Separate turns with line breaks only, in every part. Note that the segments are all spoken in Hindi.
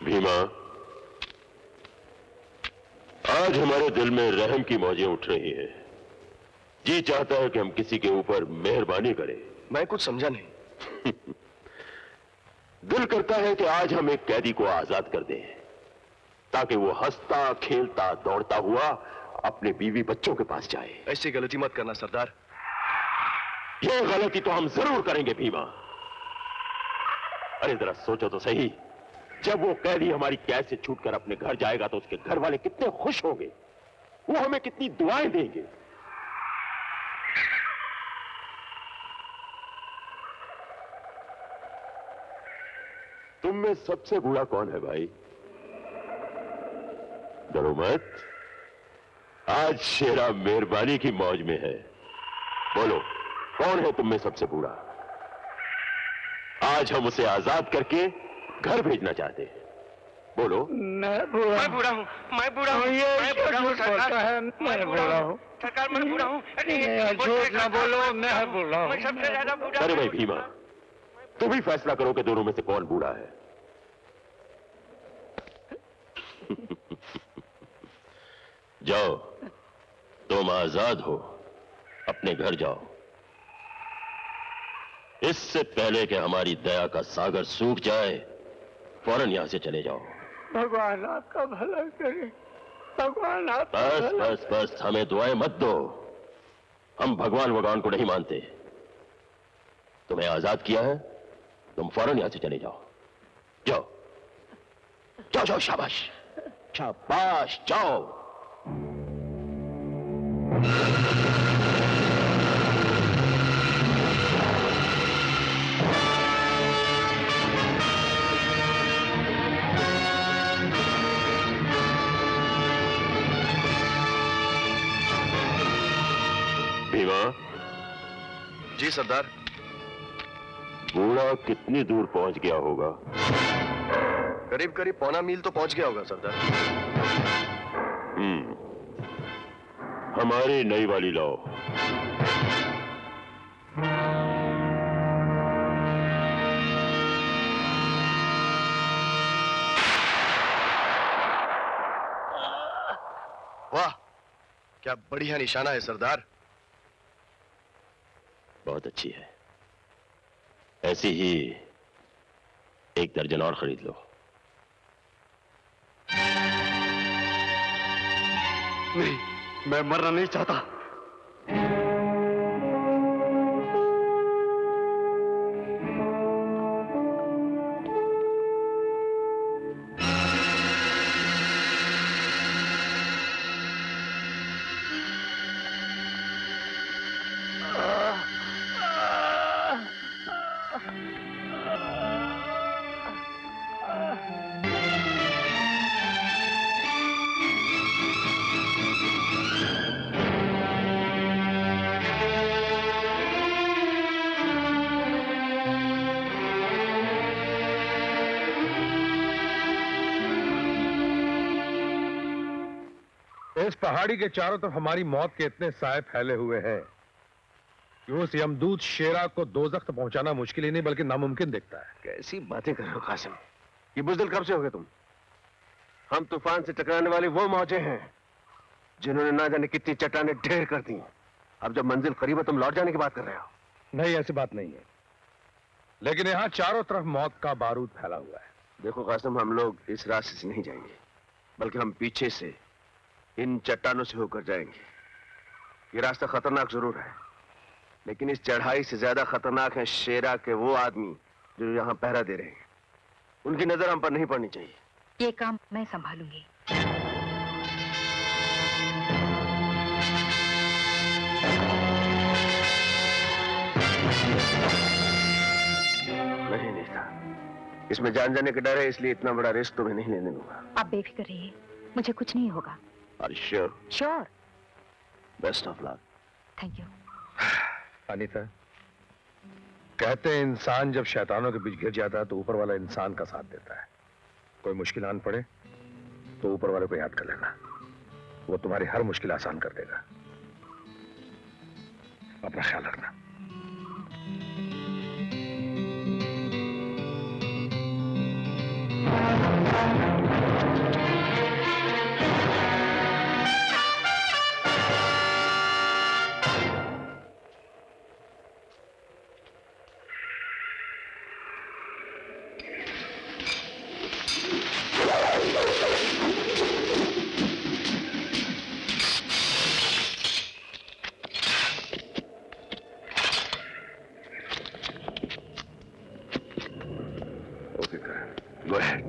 भीमा, आज हमारे दिल में रहम की मौजें उठ रही हैं। जी चाहता है कि हम किसी के ऊपर मेहरबानी करें।
मैं कुछ समझा नहीं।
दिल करता है कि आज हम एक कैदी को आजाद कर दें, ताकि वो हंसता खेलता दौड़ता हुआ अपने बीवी बच्चों के पास जाए।
ऐसी गलती मत करना सरदार।
ये गलती तो हम जरूर करेंगे भीमा। अरे जरा सोचो तो सही, जब वो कैदी हमारी कैद से छूटकर अपने घर जाएगा तो उसके घर वाले कितने खुश होंगे, वो हमें कितनी दुआएं देंगे। तुम में सबसे बूढ़ा कौन है भाई? डरो मत, आज शेरा मेहरबानी की मौज में है। बोलो, कौन है तुम में सबसे बूढ़ा? आज हम उसे आजाद करके घर भेजना चाहते हैं। बोलो।
मैं बूढ़ा हूँ।
मैं बूढ़ा हूँ।
ये सरकार, मैं बूढ़ा हूँ।
सरकार मैं बूढ़ा हूँ।
झूठ ना बोलो, मैं बूढ़ा हूँ।
मैं सबसे ज्यादा बूढ़ा।
अरे भाई भीमा, तुम ही फैसला करो कि दोनों में से कौन बूढ़ा है। जाओ, तुम आजाद हो, अपने घर जाओ। इससे पहले कि हमारी दया का सागर सूख जाए, फौरन यहां से चले जाओ।
भगवान आपका भला करे। भगवान आपका
बस
भला
बस बस, हमें दुआएं मत दो। हम भगवान भगवान को नहीं मानते। तुम्हें आजाद किया है, तुम फौरन यहां से चले जाओ। जाओ जाओ जाओ, शाबाश शाबाश, जाओ। भीमा।
जी सरदार।
बूढ़ा कितनी दूर पहुंच गया होगा?
करीब करीब पौना मील तो पहुंच गया होगा सरदार।
हमारी नई वाली लाओ।
वाह, क्या बढ़िया निशाना है सरदार।
बहुत अच्छी है। ऐसी ही एक दर्जन और खरीद लो।
नहीं, मैं मरना नहीं चाहता।
इस पहाड़ी के चारों तरफ हमारी मौत के इतने साए फैले हुए हैं कि उस यमदूत शेरा को दोजख तक पहुंचाना मुश्किल ही नहीं बल्कि नामुमकिन दिखता है।
कैसी बातें कर रहे हो कासिम? ये बुज़दिल कब से हो गए तुम? हम तूफान से टकराने वाली वो मौजें हैं जिन्होंने ना जाने कितनी चट्टानें ढेर कर दी। अब जब मंजिल करीब है तुम लौट जाने की बात कर रहे हो?
नहीं, ऐसी बात नहीं है, लेकिन यहाँ चारों तरफ मौत का बारूद फैला हुआ है।
देखो कासिम, हम लोग इस रास्ते से नहीं जाएंगे, बल्कि हम पीछे से इन चट्टानों से होकर जाएंगे। ये रास्ता खतरनाक जरूर है, लेकिन इस चढ़ाई से ज्यादा खतरनाक है शेरा के वो आदमी जो यहाँ पहरा दे रहे हैं। उनकी नजर हम पर नहीं पड़नी चाहिए।
ये काम मैं संभालूंगी।
नहीं नहीं था, इसमें जान जाने का डर है, इसलिए इतना बड़ा रिस्क तुम्हें नहीं लेने दूंगा।
आप बेफिक्र रहिए, मुझे कुछ नहीं होगा।
Are you sure?
Sure.
Best of luck.
Thank you.
Anita, कहते हैं इंसान जब शैतानों के बीच घिर जाता है तो ऊपर वाला इंसान का साथ देता है। कोई मुश्किल आन पड़े तो ऊपर वाले को याद कर लेना, वो तुम्हारी हर मुश्किल आसान कर देगा। अपना ख्याल रखना। बेफिक्र।
Go ahead.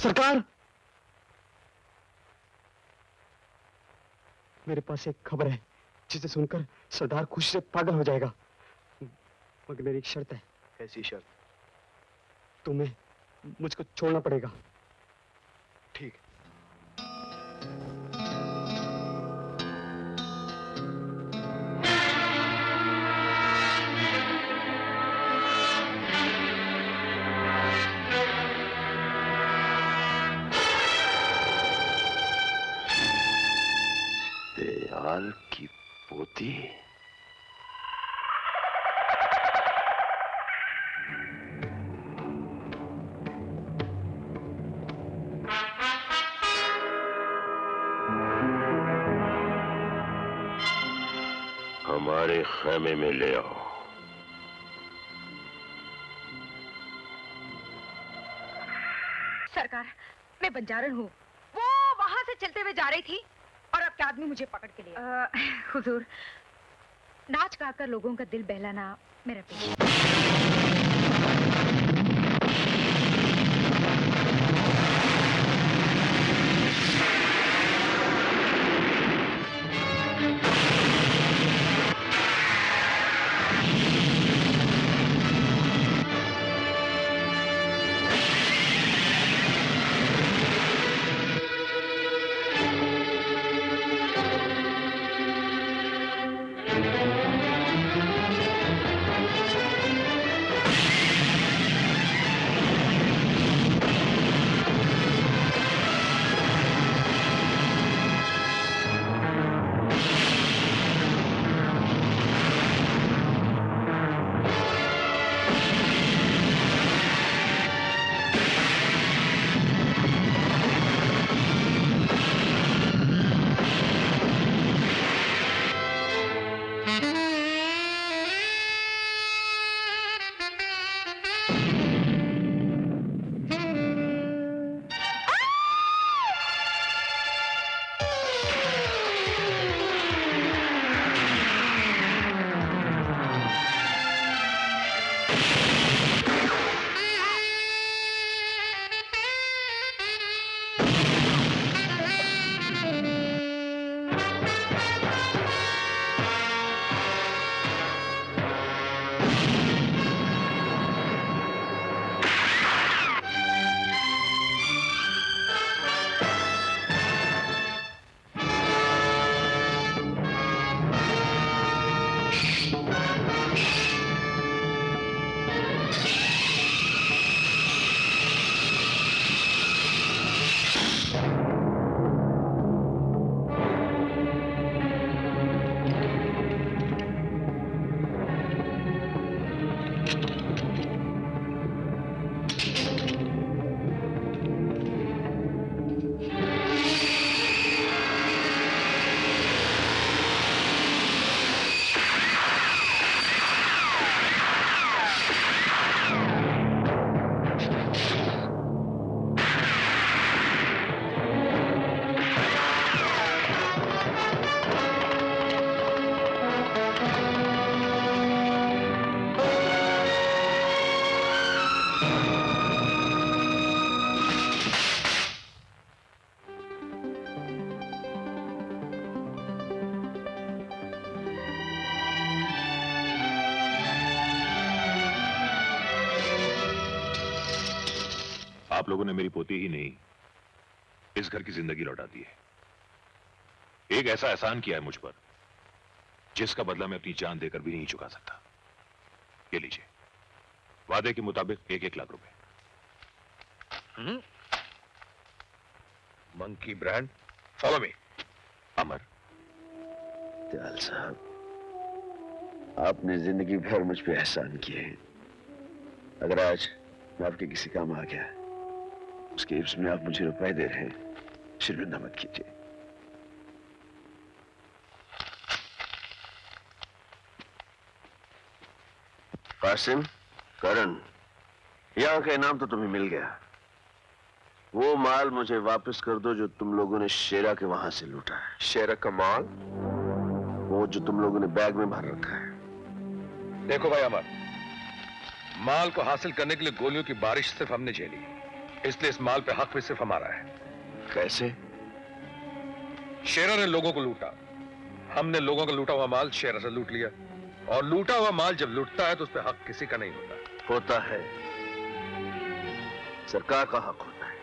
सरकार, मेरे पास एक खबर है जिसे सुनकर सरदार खुशी से पागल हो जाएगा, मगर मेरी एक शर्त है।
कैसी शर्त?
तुम्हें मुझको छोड़ना पड़ेगा।
ठीक।
दयाल की पोती। हमारे खेमे में ले आओ।
सरकार, मैं बंजारन हूँ। वो वहां से चलते हुए जा रही थी और आपके आदमी मुझे पकड़ के लिए। हुजूर, नाच गाकर लोगों का दिल बहलाना मेरा पेशा है।
आप लोगों ने मेरी पोती ही नहीं, इस घर की जिंदगी लौटा दी है। एक ऐसा एहसान किया है मुझ पर जिसका बदला मैं अपनी जान देकर भी नहीं चुका सकता। ये लीजिए, वादे के मुताबिक 1-1 लाख रुपए। Monkey brand, follow me. Amar.
Dayal sahab, आपने जिंदगी भर मुझ पे एहसान किए हैं। अगर आज मैं आपके किसी काम आ गया, उसके एवज में आप मुझे रुपए दे रहे हैं, शर्मिंदा मत कीजिए। कासिम, करण, यहाँ का इनाम तो तुम्हें मिल गया। वो माल मुझे वापस कर दो जो तुम लोगों ने शेरा के वहां से लूटा है।
शेरा का माल?
वो जो तुम लोगों ने बैग में भर रखा है।
देखो भाई अमर, माल को हासिल करने के लिए गोलियों की बारिश सिर्फ हमने झेली, इसलिए इस माल पे हक भी सिर्फ हमारा है।
कैसे?
शेरा ने लोगों को लूटा, हमने लोगों का लूटा हुआ माल शेरा से लूट लिया, और लूटा हुआ माल जब लूटता है तो उस पे हक किसी का नहीं होता।
होता है, सरकार का हक होता है।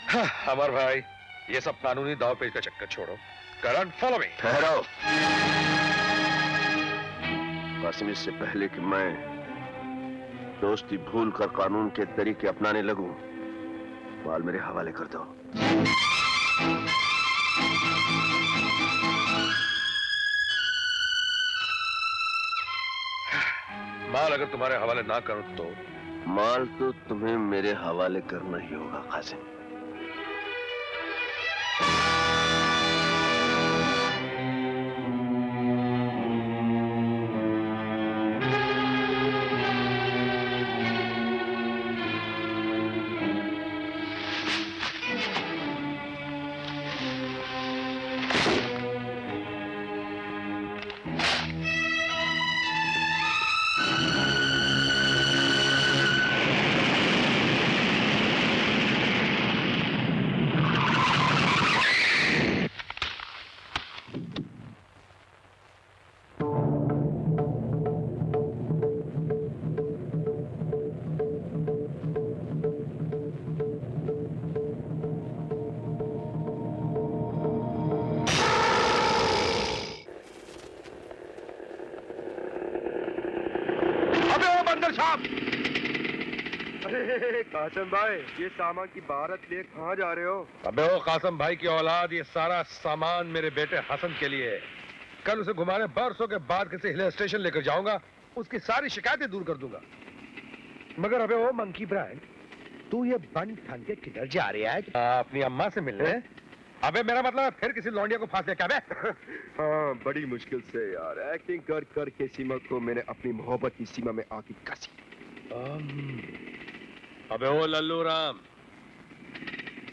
हाँ, अमर भाई, ये सब कानूनी दाव पेच का चक्कर छोड़ो। करण, फॉलो मी।
ठहरो कासिम, इससे पहले कि मैं दोस्ती भूल कर कानून के तरीके अपनाने लगूं, माल मेरे हवाले कर दो।
माल अगर तुम्हारे हवाले ना करो तो?
माल तो तुम्हें मेरे हवाले करना ही होगा कासिम। अरे कासिम भाई, ये सामान की बारात ले कहाँ जा रहे हो?
अबे ओ कासिम भाई की औलाद, ये सारा सामान मेरे बेटे हसन के लिए है। कल उसे घुमाने बरसों के बाद किसी हिल स्टेशन लेकर जाऊंगा, उसकी सारी शिकायतें दूर कर दूंगा। मगर अबे ओ मंकी ब्रांड, तू ये बन ठन के किधर जा रही है? अपनी अम्मा से मिलने? अबे मेरा मतलब फिर किसी लौंडिया को फांस लिया क्या बे?
हाँ, बड़ी मुश्किल से यार, एक्टिंग कर कर के सीमा को मैंने अपनी मोहब्बत की सीमा में आके कसी।
अबे ओ लल्लू राम,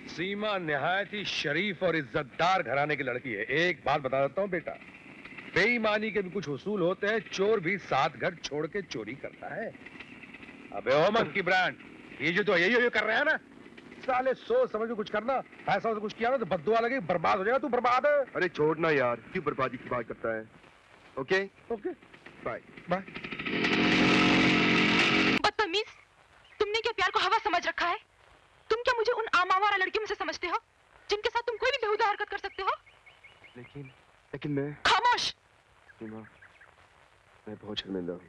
सीमा निहायत ही शरीफ और इज्जतदार घराने की लड़की है। एक बात बता देता हूँ बेटा, बेईमानी के भी कुछ उसूल होते हैं। चोर भी 7 घर छोड़ के चोरी करता है। अबे ओ मंकी ब्रांड, ये जो तो यही कर रहे हैं ना, साले सोच समझ के कुछ करना। ऐसा कुछ किया ना तो बद्दुआ लगे, बर्बाद हो जाएगा। तू बर्बाद है।
अरे छोड़ना यार, क्यों बर्बादी की बात करता है? Okay
okay,
bye
bye.
बदतमीज, तुमने क्या प्यार को हवा समझ रखा है? तुम क्या मुझे उन आमावारा लड़कियों में से समझते हो जिनके साथ तुम कोई भी बेहुदा हरकत कर सकते हो?
लेकिन मैं...
खामोश।
सीमा, मैं बहुत शर्मिंदा हूँ।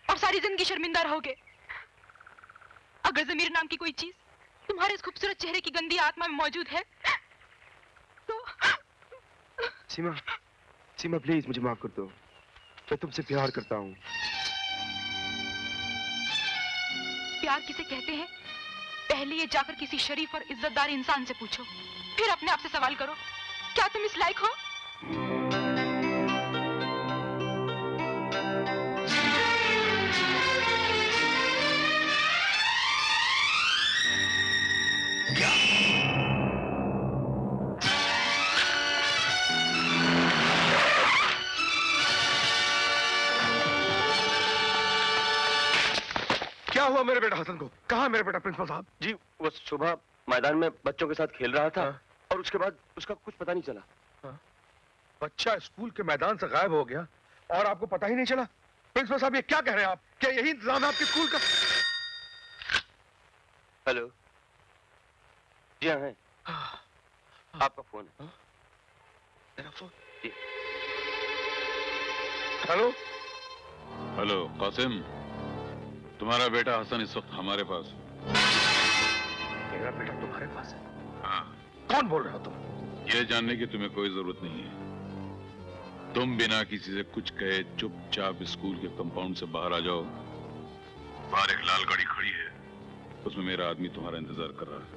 और सारी जिंदगी शर्मिंदा रहोगे। अगर ज़मीर नाम की कोई चीज तुम्हारे इस खूबसूरत चेहरे की गंदी आत्मा में मौजूद है तो...
सीमा प्लीज मुझे माफ कर दो। मैं तुमसे प्यार करता हूँ।
प्यार किसे कहते हैं, पहले ये जाकर किसी शरीफ और इज्जतदार इंसान से पूछो, फिर अपने आप से सवाल करो, क्या तुम इस लायक हो?
क्या हुआ मेरे बेटा हसन को? कहाँ मेरे बेटा प्रिंसिपल साहब?
जी, वो सुबह मैदान में बच्चों के साथ खेल रहा था। और उसके बाद उसका कुछ पता नहीं चला।
बच्चा स्कूल के मैदान से गायब हो गया और आपको पता ही नहीं चला? प्रिंसिपल साहब, ये क्या कह रहे हैं आप? क्या यही इंतजाम है आपके स्कूल का?
हेलो, जी हाँ है। आपका फोन है।
मेरा फोन?
जी।
हेलो
हेलो कासिम, तुम्हारा बेटा हसन इस वक्त हमारे पास है।
मेरा बेटा तुम्हारे पास है?
हाँ।
कौन बोल रहे हो तुम?
यह जानने की तुम्हें कोई जरूरत नहीं है। तुम बिना किसी से कुछ कहे चुपचाप स्कूल के कंपाउंड से बाहर आ जाओ। बाहर एक लाल गाड़ी खड़ी है, उसमें मेरा आदमी तुम्हारा इंतजार कर रहा है।